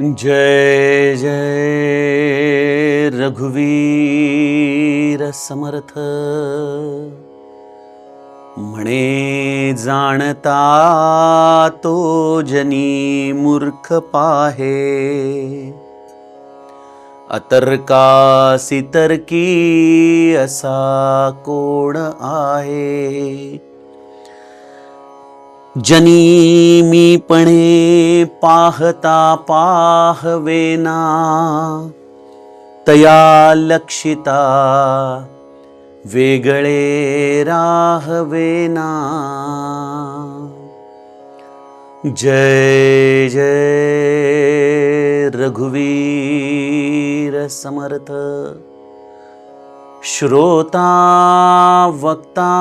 जय जय रघुवीर समर्थ। म्हणे जाणता तो जनी मूर्ख पाहे, अतर्कासी तर्की असा कोण आहे। जनी मीपणे पाहता पाहवेना, तया लक्षिता वेगळे राहवेना। जय जय रघुवीर समर्थ। श्रोता वक्ता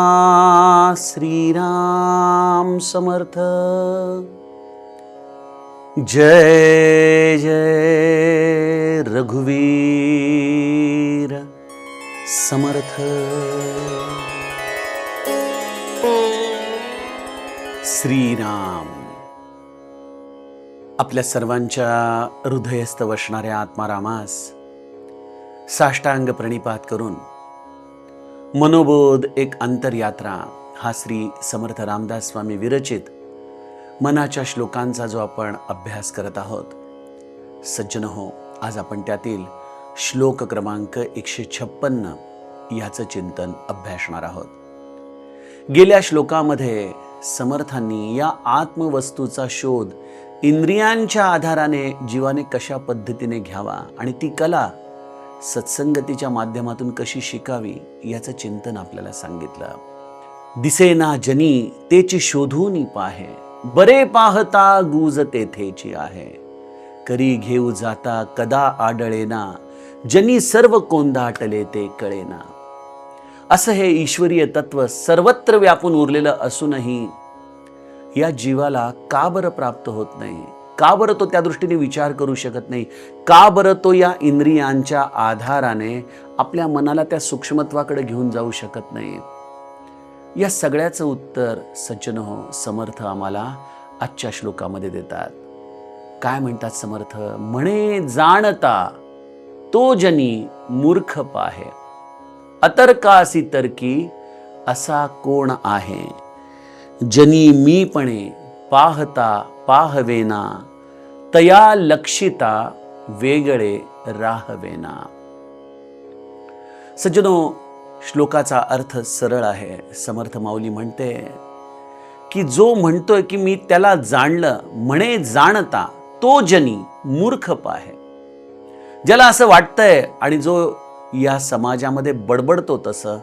श्रीराम समर्थ। जय जय रघुवीर समर्थ। श्रीराम आपल्या सर्वांच्या हृदयस्थ वसणाऱ्या आत्मारामास साष्टांग प्रणिपात करून मनोबोध एक अंतरयात्रा हा श्री समर्थ रामदास स्वामी विरचित मनाच्या श्लोकांचा जो आपण अभ्यास करत आहोत, सज्जन हो, आज आपण त्यातील श्लोक क्रमांक 156 याचं चिंतन अभ्यासणार आहोत। गेल्या श्लोकामध्ये समर्थांनी या आत्मवस्तूचा शोध इंद्रियांच्या आधाराने जीवाने कशा पद्धतीने घ्यावा आणि ती कला सत्संगतीच्या माध्यमातून कशी शिकावी याचं चिंतन आपल्याला सांगितलं। दिसेना जनी तेची शोधून पाहे, बरे पाहता गुज तेथेची आहे। करी घेऊ जाता कदा आढळेना, जनी सर्व कोंदाटले ते कळेना। असं हे ईश्वरीय तत्व सर्वत्र व्यापून उरलेलं असूनही या जीवाला का बरं प्राप्त होत नाही? का बरं तो त्या दृष्टीने विचार करू शकत नाही? का बरं तो या इंद्रियांच्या आधाराने आपल्या मनाला त्या सूक्ष्मत्वाकडे घेऊन जाऊ शकत नाही? या सगळ्याचं उत्तर सज्जन हो, समर्थ आम्हाला आजच्या श्लोकामध्ये देतात। काय म्हणतात समर्थ? म्हणे जाणता तो जनी मूर्ख पाहे, अतर्कासी तर्की असा कोण आहे। जनी मीपणे पाहता पाहवेना, तया लक्षिता वेगळे राहवेना। सज्जनो, श्लोकाचा अर्थ सरळ आहे। समर्थ माऊली म्हणते की जो म्हणतोय की मी त्याला जाणलं, म्हणे जाणता तो जनी मूर्ख पाहे, ज्याला असं वाटतंय आणि जो या समाजामध्ये बडबडतो तसं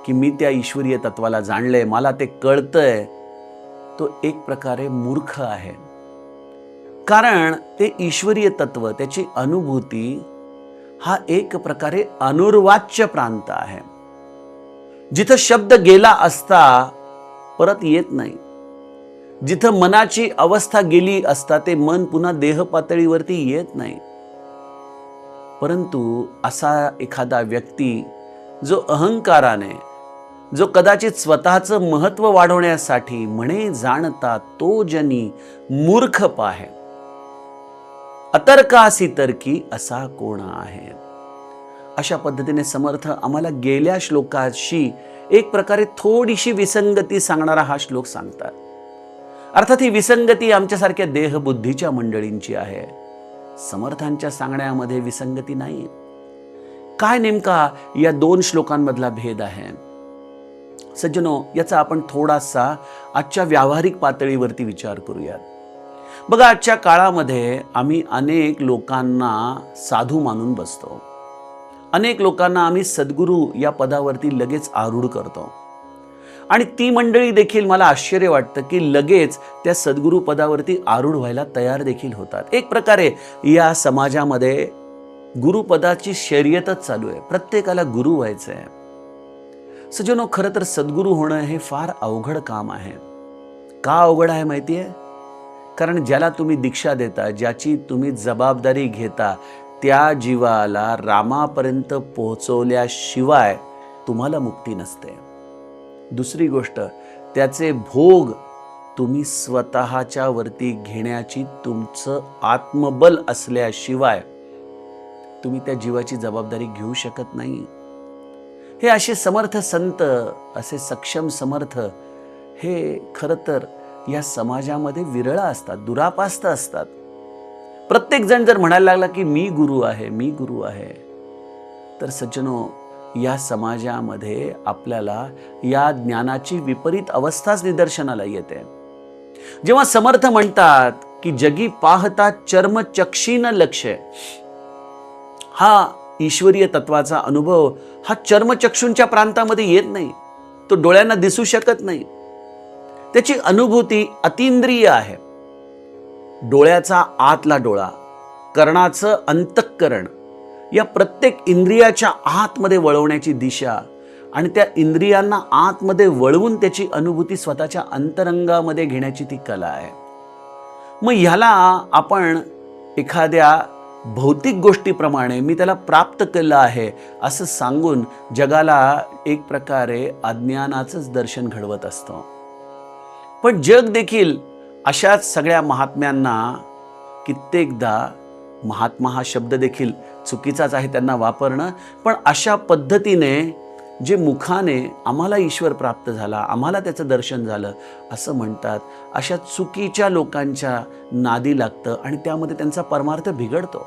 की मी त्या ईश्वरीय तत्वाला जाणलंय, मला ते कळतंय, तो एक प्रकारे मूर्ख आहे। कारण ते ईश्वरीय तत्व, त्याची अनुभूती हा एक प्रकारे अनुर्वाच्य प्रांत आहे, जिथं शब्द गेला असता परत येत नाही, जिथं मनाची अवस्था गेली असता ते मन पुन्हा देह पातळीवरती येत नाही। परंतु असा एखादा व्यक्ती जो अहंकाराने, जो कदाचित स्वतःचं महत्व वाढवण्यासाठी म्हणे जाणता तो जनी मूर्ख पाहे, अतर्कासी तर्की असा कोण आहे। अशा पद्धतीने समर्थ आम्हाला गेल्या श्लोकाशी एक प्रकारे थोडीशी विसंगती सांगणारा हा श्लोक सांगतात। अर्थात ही विसंगती आमच्यासारख्या देहबुद्धीच्या मंडळींची आहे, समर्थांच्या सांगण्यामध्ये विसंगती नाही। काय नेमका या दोन श्लोकांमधला भेद आहे सज्जनो, याचा आपण थोडासा आजच्या व्यावहारिक पातळीवरती विचार करूयात। बघा, आजच्या काळामध्ये आम्ही अनेक लोकांना साधू मानून बसतो, अनेक लोकांना आम्ही सद्गुरू या पदावरती लगेच आरूढ करतो आणि ती मंडळी देखील मला आश्चर्य वाटतं की लगेच त्या सद्गुरू पदावरती आरूढ व्हायला तयार देखील होतात। एक प्रकारे या समाजामध्ये गुरुपदाची शर्यतच चालू आहे, प्रत्येकाला गुरु व्हायचं आहे। सज्जनो, खरं तर सद्गुरू होणं हे फार अवघड काम आहे। का अवघड आहे माहिती आहे? कारण ज्याला तुम्ही दीक्षा देता, ज्याची तुम्ही जबाबदारी घेता, त्या जीवाला रामापर्यंत पोहोचवल्याशिवाय तुम्हाला मुक्ती नसते। दुसरी गोष्ट, त्याचे भोग तुम्ही स्वतःच्या वरती घेण्याची तुमचं आत्मबल असल्याशिवाय तुम्ही त्या जीवाची जबाबदारी घेऊ शकत नाही. हे असे समर्थ संत, असे सक्षम समर्थ हे खरं तर या समाजामध्ये विरळ असतात, दुरापास्त असतात. प्रत्येक जण जर म्हणायला लागला की मी गुरु आहे, मी गुरु आहे, तर सज्जनो, या समाजामध्ये आपल्याला या ज्ञानाची विपरीत अवस्थाच निदर्शनाला येते. जेव्हा समर्थ म्हणतात की जगी पाहता चर्मचक्षीन लक्ष, हा ईश्वरीय तत्वाचा अनुभव हा चर्मचक्षूंच्या प्रांतामध्ये येत नाही, तो डोळ्यांना दिसू शकत नाही. त्याची अनुभूती अतींद्रिय आहे. डोळ्याचा आतला डोळा, कर्णाचं अंतःकरण, या प्रत्येक इंद्रियाच्या आतमध्ये वळवण्याची दिशा आणि त्या इंद्रियांना आतमध्ये वळवून त्याची अनुभूती स्वतःच्या अंतरंगामध्ये घेण्याची ती कला आहे. मग ह्याला आपण एखाद्या भौतिक गोष्टीप्रमाणे मी त्याला प्राप्त केलं आहे असं सांगून जगाला एक प्रकारे अज्ञानाचंच दर्शन घडवत असतो. पण जग देखील अशाच सगळ्या महात्म्यांना कित्येकदा, महात्मा हा शब्द देखील चुकीचाच आहे त्यांना वापरणं, पण अशा पद्धतीने जे मुखाने आम्हाला ईश्वर प्राप्त झाला, आम्हाला त्याचं दर्शन झालं असं म्हणतात, अशा चुकीच्या लोकांच्या नादी लागतं आणि त्यामध्ये त्यांचा परमार्थ बिघडतो.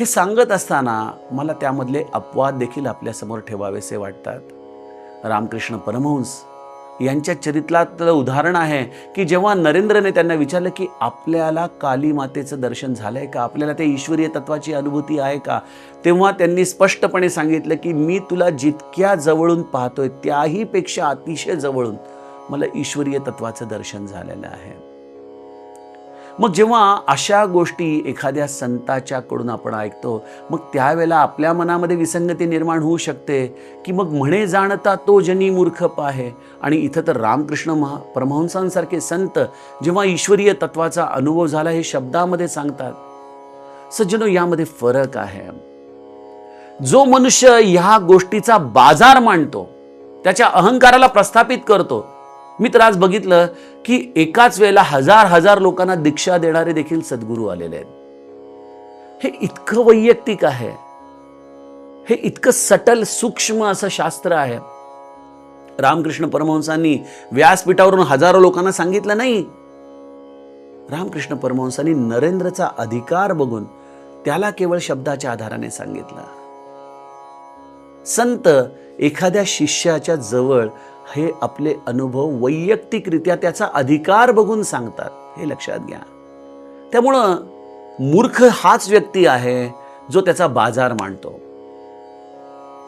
हे सांगत असताना मला त्यामधले अपवाद देखील आपल्यासमोर ठेवावेसे वाटतात. रामकृष्ण परमहंस यांच्या चरित्रातलं उदाहरण आहे की जेव्हा नरेंद्रने त्यांना विचारलं की आपल्याला काली मातेचं दर्शन झालंय का, आपल्याला त्या ईश्वरीय तत्वाची अनुभूती आहे का, तेव्हा त्यांनी स्पष्टपणे सांगितलं की मी तुला जितक्या जवळून पाहतोय त्याही पेक्षा अतिशय जवळून मला ईश्वरीय तत्वाचं दर्शन झालेलं आहे. मग जेव्हा अशा गोष्टी एखाद्या संताच्याकडून आपण ऐकतो, मग त्यावेळेला आपल्या मनामध्ये विसंगती निर्माण होऊ शकते की मग म्हणे जाणता तो जनी मूर्ख पाहे. आणि इथं तर रामकृष्ण परमहंसांसारखे संत जेव्हा ईश्वरीय तत्वाचा अनुभव झाला हे शब्दामध्ये सांगतात. सज्जनो, यामध्ये फरक आहे. जो मनुष्य ह्या गोष्टीचा बाजार मांडतो, त्याच्या अहंकाराला प्रस्थापित करतो, मी तर आज बघितलं की एकाच वेळेला हजार हजार लोकांना दीक्षा देणारे देखील सद्गुरू आलेले आहेत. हे इतकं वैयक्तिक आहे, हे इतकं सटल सूक्ष्म असं शास्त्र आहे. रामकृष्ण परमहंसांनी व्यासपीठावरून हजारो लोकांना सांगितलं नाही. रामकृष्ण परमहंसांनी नरेंद्रचा अधिकार बघून त्याला केवळ शब्दाच्या आधाराने सांगितलं. संत एखाद्या शिष्याच्या जवळ हे आपले अनुभव वैयक्तिकरित्या त्याचा अधिकार बघून सांगतात, हे लक्षात घ्या. त्यामुळं मूर्ख हाच व्यक्ती आहे जो त्याचा बाजार मांडतो.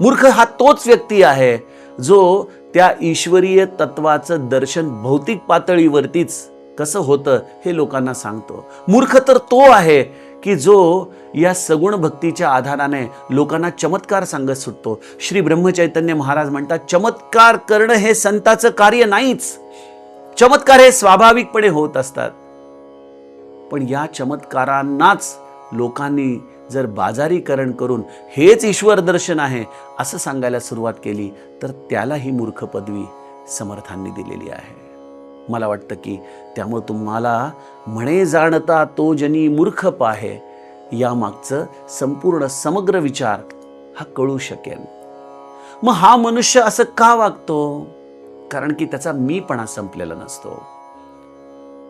मूर्ख हा तोच व्यक्ती आहे जो त्या ईश्वरीय तत्वाचं दर्शन भौतिक पातळीवरतीच कसं होतं हे लोकांना सांगतो. मूर्ख तर तो आहे की जो या सगुण भक्तीच्या आधाराने लोकांना चमत्कार सांगत सुटतो. श्री ब्रह्मचैतन्य महाराज म्हणतात, चमत्कार करणं हे संताचं कार्य नाहीच. चमत्कार हे स्वाभाविकपणे होत असतात. पण या चमत्कारांनाच लोकांनी जर बाजारीकरण करून हेच ईश्वर दर्शन आहे असं सांगायला सुरुवात केली तर त्याला ही मूर्ख पदवी समर्थांनी दिलेली आहे. मला वाटतं की त्यामुळे तुम्हाला म्हणे जाणता तो जनी मूर्ख पाहे या मागचं संपूर्ण समग्र विचार हा कळू शकेल. मग हा मनुष्य असं का वागतो? कारण की त्याचा मीपणा संपलेला नसतो.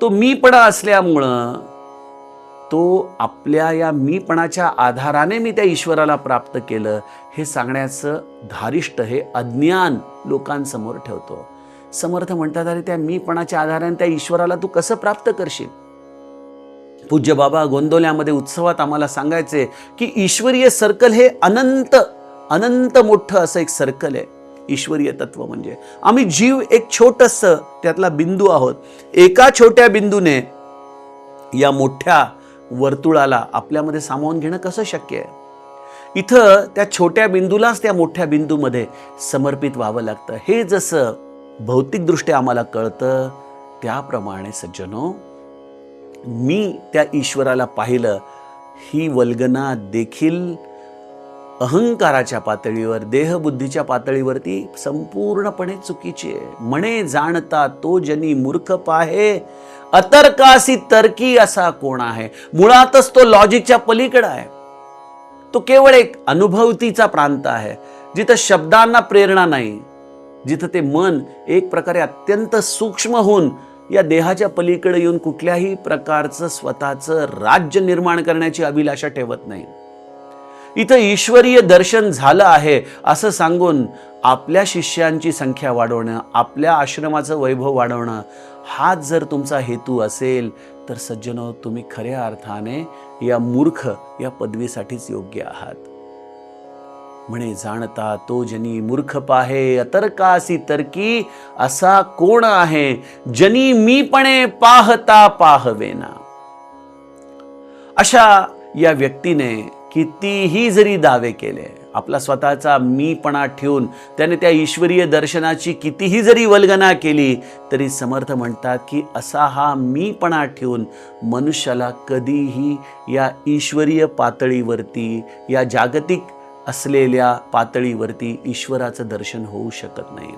तो मीपणा असल्यामुळं तो आपल्या या मीपणाच्या आधाराने मी त्या ईश्वराला प्राप्त केलं हे सांगण्याचं धारिष्ट हे अज्ञान लोकांसमोर ठेवतो. समर्थ म्हणतात, अरे त्या मीपणाच्या आधाराने त्या ईश्वराला तू कसं प्राप्त करशील? पूज्य बाबा गोंदवल्यामध्ये उत्सवात आम्हाला सांगायचे की ईश्वरीय सर्कल हे अनंत अनंत मोठं असं एक सर्कल आहे. ईश्वरीय तत्व म्हणजे आम्ही जीव एक छोटंसं त्यातला बिंदू आहोत. एका छोट्या बिंदूने या मोठ्या वर्तुळाला आपल्यामध्ये सामावून घेणं कसं शक्य आहे? इथं त्या छोट्या बिंदूलाच त्या मोठ्या बिंदूमध्ये समर्पित व्हावं लागतं. हे जसं भौतिकदृष्ट्या आम्हाला कळतं त्याप्रमाणे सज्जनो, मी त्या ईश्वराला पाहिलं ही वल्गना देखील अहंकाराच्या पातळीवर, देहबुद्धीच्या पातळीवरती संपूर्णपणे चुकीची आहे. म्हणे जाणता तो जनी मूर्ख पाहे, अतर्कासी तर्की असा कोण आहे. मुळातच तो लॉजिकच्या पलीकडे आहे. तो केवळ एक अनुभूतीचा प्रांत आहे, जिथं शब्दांना प्रेरणा नाही, जिथं ते मन एक प्रकारे अत्यंत सूक्ष्म होऊन या देहाच्या पलीकडे येऊन कुठल्याही प्रकारचं स्वतःचं राज्य निर्माण करण्याची अभिलाषा ठेवत नाही. इथं ईश्वरीय दर्शन झालं आहे असं सांगून आपल्या शिष्यांची संख्या वाढवणं, आपल्या आश्रमाचं वैभव वाढवणं, हाच जर तुमचा हेतू असेल तर सज्जनो, तुम्ही खऱ्या अर्थाने या मूर्ख या पदवीसाठीच योग्य आहात. म्हणे जाणता तो जनी मूर्ख पाहे, अतर्कासी तर्की असा कोण आहे. जनी मीपणे पाहता पाहवेना. अशा या व्यक्तीने कितीही जरी दावे केले, आपला स्वतःचा मीपणा ठेवून त्याने त्या ईश्वरीय दर्शनाची कितीही जरी वल्गना केली, तरी समर्थ म्हणतात की असा हा मीपणा ठेवून मनुष्याला कधीही या ईश्वरीय पातळीवरती, या जागतिक असलेल्या पातळीवरती ईश्वराचं दर्शन होऊ शकत नाही.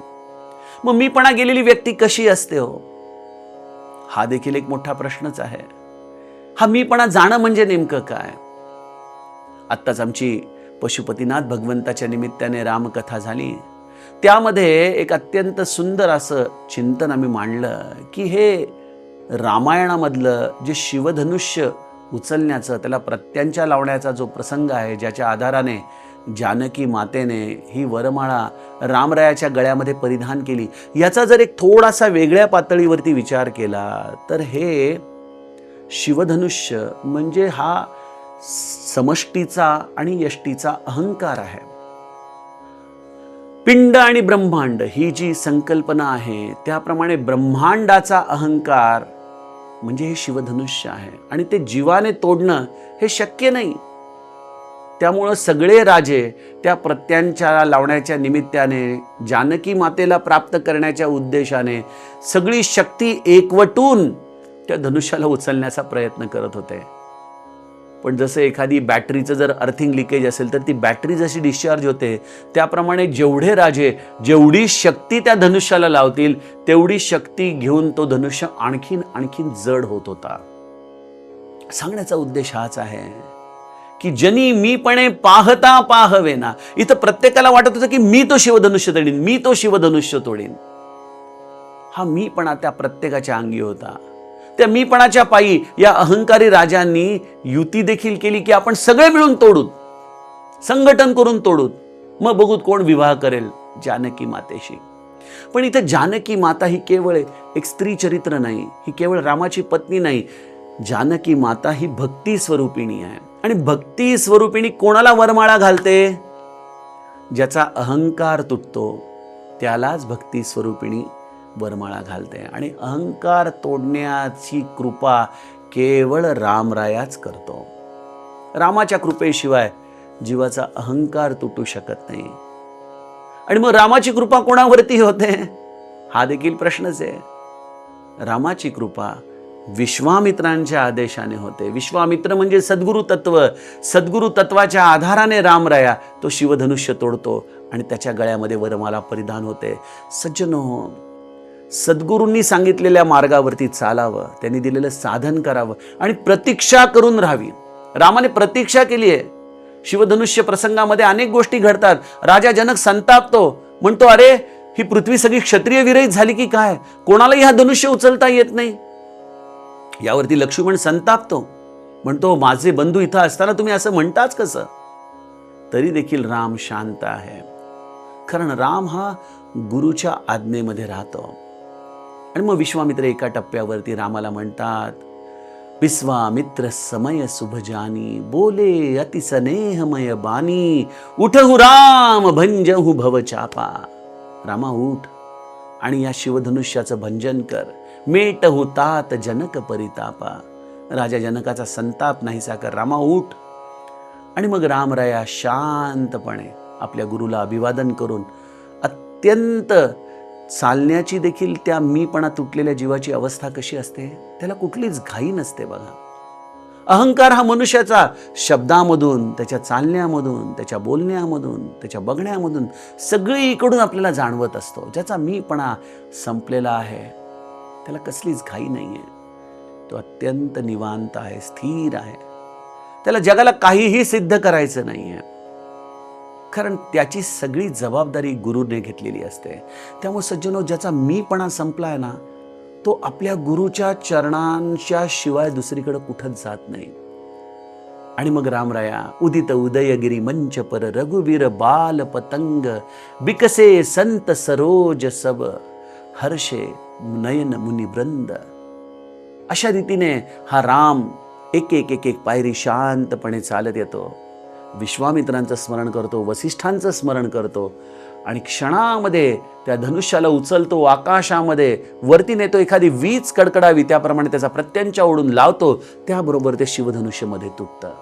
मग मीपणा गेलेली व्यक्ती कशी असते हो? हा देखील एक मोठा प्रश्नच आहे. हा मीपणा जाणं म्हणजे नेमकं काय? आत्ताच आमची पशुपतीनाथ भगवंताच्या निमित्ताने रामकथा झाली. त्यामध्ये एक अत्यंत सुंदर असं चिंतन आम्ही मांडलं की हे रामायणामधलं जे शिवधनुष्य उचलण्याचं, त्याला प्रत्यांच्या लावण्याचा जो प्रसंग आहे, ज्याच्या आधाराने जानकी मातेने ही वरमाळा रामरायाच्या गळ्यामध्ये परिधान केली, याचा जर एक थोडासा वेगळ्या पातळीवरती विचार केला तर हे शिवधनुष्य म्हणजे हा समष्टीचा आणि यष्टीचा अहंकार आहे. पिंड आणि ब्रह्मांड ही जी संकल्पना आहे, त्याप्रमाणे ब्रह्मांडाचा अहंकार म्हणजे हे शिवधनुष्य आहे आणि ते जीवाने तोडणं हे शक्य नाही. त्यामुळं सगळे राजे त्या प्रत्यांच्या लावण्याच्या निमित्ताने, जानकी मातेला प्राप्त करण्याच्या उद्देशाने सगळी शक्ती एकवटून त्या धनुष्याला उचलण्याचा प्रयत्न करत होते. पण जसं एखादी बॅटरीचं जर अर्थिंग लिकेज असेल तर ती बॅटरी जशी डिस्चार्ज होते, त्याप्रमाणे जेवढे राजे जेवढी शक्ती त्या धनुष्याला लावतील तेवढी शक्ती घेऊन तो धनुष्य आणखीन जड होत होता. सांगण्याचा उद्देश हाच आहे की जनी मीपणे पाहता पाहवेना. इथं प्रत्येकाला वाटत होतं की मी तो शिवधनुष्य तोडीन, मी तो शिवधनुष्य तोडीन. हा मीपणा त्या प्रत्येकाच्या अंगी होता. त्या मीपणाच्या पायी या अहंकारी राजांनी युती देखील केली की आपण सगळे मिळून तोडूत, संघटन करून तोडूत, मग बघूत कोण विवाह करेल जानकी मातेशी. पण इथे जानकी माता ही केवळ एक स्त्री चरित्र नाही, ही केवळ रामाची पत्नी नाही. जानकी माता ही भक्ती स्वरूपिणी आहे आणि भक्ती स्वरूपिणी कोणाला वरमाळा घालते? ज्याचा अहंकार तुटतो त्यालाच भक्ती स्वरूपिणी वरमाळा घालते. आणि अहंकार तोडण्याची कृपा केवळ रामरायाच करतो. रामाच्या कृपेशिवाय जीवाचा अहंकार तुटू शकत नाही. आणि मग रामाची कृपा कोणावरती होते? हा देखील प्रश्नच आहे. रामाची कृपा विश्वामित्रांच्या आदेशाने होते. विश्वामित्र म्हणजे सद्गुरु तत्व. सद्गुरु तत्वाच्या आधाराने रामराया तो शिवधनुष्य तोडतो आणि त्याच्या गळ्यामध्ये वरमाला परिधान होते. सज्जनो, सद्गुरूंनी सांगितलेल्या मार्गावरती चालावं, त्यांनी दिलेलं साधन करावं आणि प्रतीक्षा करून राहावी. रामाने प्रतीक्षा केली आहे. शिवधनुष्य प्रसंगामध्ये अनेक गोष्टी घडतात. राजा जनक संतापतो, म्हणतो अरे ही पृथ्वी सगळी क्षत्रिय विरहित झाली की काय? कोणालाही हा धनुष्य उचलता येत नाही. यावरती लक्ष्मण संतापतो, म्हणतो माझे बंधू इथं असताना तुम्ही असं म्हणताच कसं? तरी देखील राम शांत आहे, कारण राम हा गुरुच्या आज्ञेमध्ये राहतो. आणि मग विश्वामित्र एका टप्प्यावरती रामाला म्हणतात, विश्वामित्र समय शुभजानी, बोले अति स्नेहमय बानी, उठहु राम भंजहु भवचापा. रामा उठ आणि या शिवधनुष्याचं भंजन कर, मेटहु तात जनक परितापा. राजा जनकाचा संताप नाहीसा कर, रामा उठ. आणि मग रामराया शांतपणे आपल्या गुरुला अभिवादन करून अत्यंत चालण्याची देखील त्या मीपणा तुटलेल्या जीवाची अवस्था कशी असते, त्याला कुठलीच घाई नसते बघा. अहंकार हा मनुष्याचा शब्दामधून, त्याच्या चालण्यामधून, त्याच्या बोलण्यामधून, त्याच्या बघण्यामधून सगळीकडून आपल्याला जाणवत असतो. ज्याचा मीपणा संपलेला आहे, त्याला कसलीच घाई नाही आहे. तो अत्यंत निवांत आहे, स्थिर आहे. त्याला जगाला काहीही सिद्ध करायचं नाही आहे, कारण त्याची सगळी जबाबदारी गुरुने घेतलेली असते. त्यामुळे सज्जनो, ज्याचा मीपणा संपलाय ना, तो आपल्या गुरुच्या चरणांच्या शिवाय दुसरीकडे कुठंच जात नाही. आणि मग रामराया उदित उदयगिरी मंच पर रघुवीर बाल पतंग बिकसे संत सरोज सब हर्षे नयन मुनी वृंद. अशा रीतीने हा राम एक एक एक एक पायरी शांतपणे चालत येतो. विश्वामित्रांचं स्मरण करतो, वसिष्ठांचं स्मरण करतो आणि क्षणामध्ये त्या धनुष्याला उचलतो, आकाशामध्ये वरती नेतो. एखादी वीज कडकडावी त्याप्रमाणे त्याचा प्रत्यंचा ओढून लावतो. त्याबरोबर ते शिवधनुष्यमध्ये तुटतं.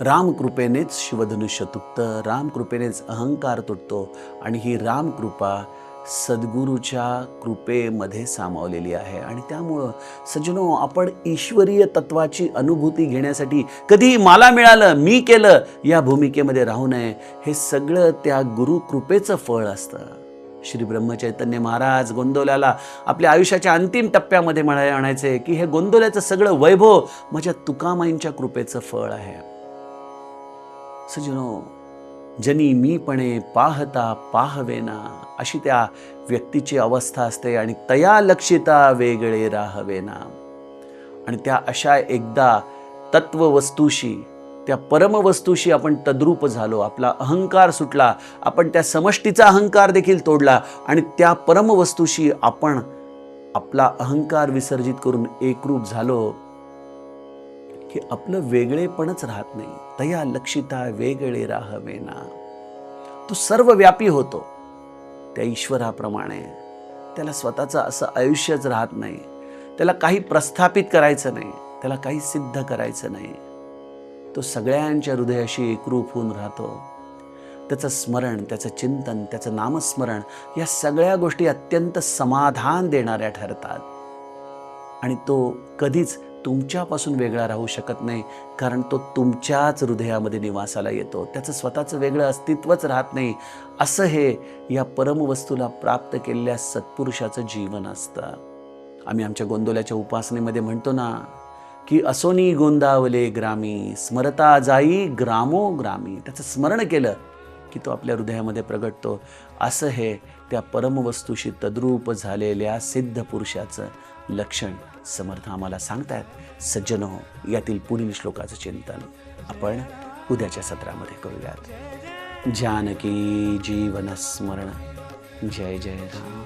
रामकृपेनेच शिवधनुष्य तुटतं, रामकृपेनेच अहंकार तुटतो. आणि ही रामकृपा सद्गुरूच्या कृपेमध्ये सामावलेली आहे. आणि त्यामुळं सज्जनो, आपण ईश्वरीय तत्वाची अनुभूती घेण्यासाठी कधी मला मिळालं, मी केलं या भूमिकेमध्ये राहू नये. हे सगळं त्या गुरुकृपेचं फळ असतं. श्री ब्रह्मचैतन्य महाराज गोंदवल्याला आपल्या आयुष्याच्या अंतिम टप्प्यामध्ये म्हणायचे की हे गोंदवल्याचं सगळं वैभव माझ्या तुकामाईंच्या कृपेचं फळ आहे. सज्जनो, जनी मीपणे पाहता पाहवेना अशी त्या व्यक्तीची अवस्था असते. आणि तया लक्षिता वेगळे राहवेना. आणि त्या अशा एकदा तत्ववस्तूशी, त्या परमवस्तूशी आपण तद्रूप झालो. आपला अहंकार सुटला, आपण त्या समष्टीचा अहंकार देखील तोडला आणि त्या परमवस्तूशी आपण आपला अहंकार विसर्जित करून एकरूप झालो की आपलं वेगळेपणच राहत नाही. तया लक्षिता वेगळे राहवेना. तो सर्वव्यापी होतो त्या ईश्वराप्रमाणे. त्याला स्वतःचं असं आयुष्यच राहत नाही. त्याला काही प्रस्थापित करायचं नाही, त्याला काही सिद्ध करायचं नाही. तो सगळ्यांच्या हृदयाशी एकरूप होऊन राहतो. त्याचं स्मरण, त्याचं चिंतन, त्याचं नामस्मरण या सगळ्या गोष्टी अत्यंत समाधान देणाऱ्या ठरतात. आणि तो कधीच तुमच्यापासून वेगळा राहू शकत नाही, कारण तो तुमच्याच हृदयामध्ये निवासाला येतो. त्याचं स्वतःचं वेगळं अस्तित्वच राहत नाही. असं हे या परमवस्तूला प्राप्त केलेल्या सत्पुरुषाचं जीवन असतं. आम्ही आमच्या गोंदवल्याच्या उपासनेमध्ये म्हणतो ना की असोनी गोंदावले ग्रामी स्मरता जाई ग्रामोग्रामी. त्याचं स्मरण केलं की तो आपल्या हृदयामध्ये प्रगटतो. असं हे त्या परमवस्तूशी तद्रूप झालेल्या सिद्ध पुरुषाचं लक्षण समर्थ आम्हाला सांगतायत. सज्जनो, यातील पुढील श्लोकाचं चिंतन आपण उद्याच्या सत्रामध्ये करूयात. जानकी जीवन स्मरण. जय जय राम.